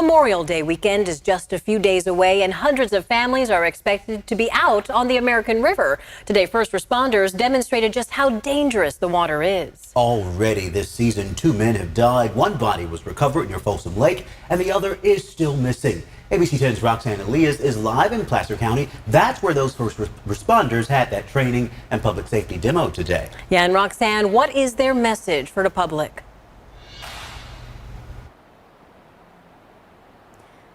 Memorial Day weekend is just a few days away, and hundreds of families are expected to be out on the American River. Today, first responders demonstrated just how dangerous the water is. Already this season, 2 men have died. One body was recovered near Folsom Lake, and the other is still missing. ABC 10's Roxanne Elias is live in Placer County. That's where those first responders had that training and public safety demo today. Yeah, and Roxanne, what is their message for the public?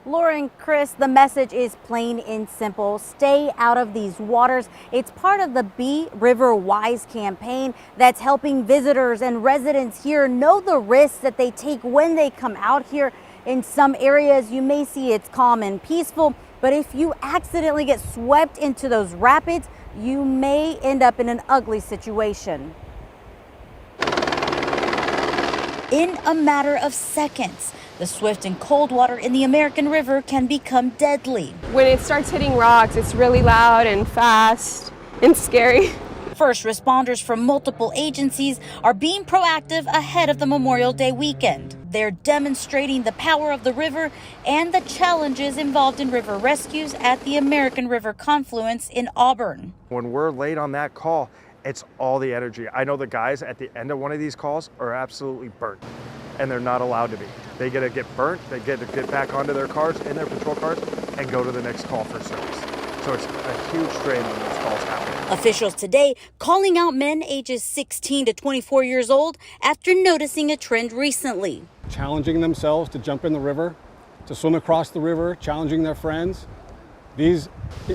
Lauren, Chris, the message is plain and simple. Stay out of these waters. It's part of the Be River Wise campaign that's helping visitors and residents here know the risks that they take when they come out here. In some areas, you may see it's calm and peaceful, but if you accidentally get swept into those rapids, you may end up in an ugly situation. In a matter of seconds, the swift and cold water in the American River can become deadly. When it starts hitting rocks, it's really loud and fast and scary. First responders from multiple agencies are being proactive ahead of the Memorial Day weekend. They're demonstrating the power of the river and the challenges involved in river rescues at the American River Confluence in Auburn. When we're late on that call, it's all the energy. I know the guys at the end of one of these calls are absolutely burnt, and they're not allowed to be. They get to get burnt, they get to get back onto their cars, in their patrol cars, and go to the next call for service. So it's a huge strain when those calls happen. Officials today calling out men ages 16 to 24 years old after noticing a trend recently. Challenging themselves to jump in the river, to swim across the river, challenging their friends. These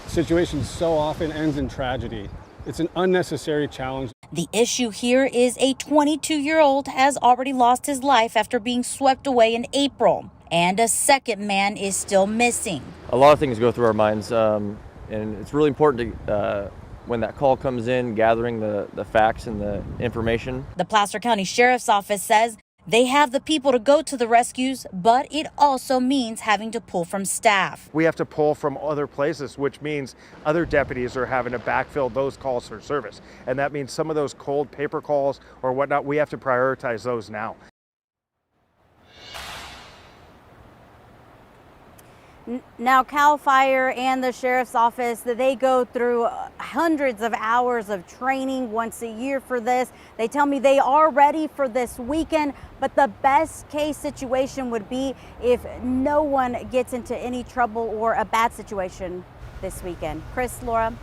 situations so often ends in tragedy. It's an unnecessary challenge. The issue here is a 22-year-old has already lost his life after being swept away in April, and a second man is still missing. A lot of things go through our minds, and it's really important to, when that call comes in, gathering the facts and the information. The Placer County Sheriff's Office says they have the people to go to the rescues, but it also means having to pull from staff. We have to pull from other places, which means other deputies are having to backfill those calls for service. And that means some of those cold paper calls or whatnot, we have to prioritize those now. Now, CAL FIRE and the Sheriff's Office, they go through hundreds of hours of training once a year for this. They tell me they are ready for this weekend, but the best case situation would be if no one gets into any trouble or a bad situation this weekend. Chris, Laura?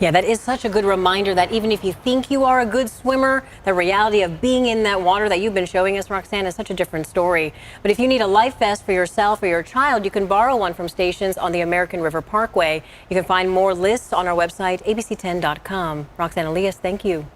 Yeah, that is such a good reminder that even if you think you are a good swimmer, the reality of being in that water that you've been showing us, Roxanne, is such a different story. But if you need a life vest for yourself or your child, you can borrow one from stations on the American River Parkway. You can find more lists on our website, abc10.com. Roxanne Elias, thank you.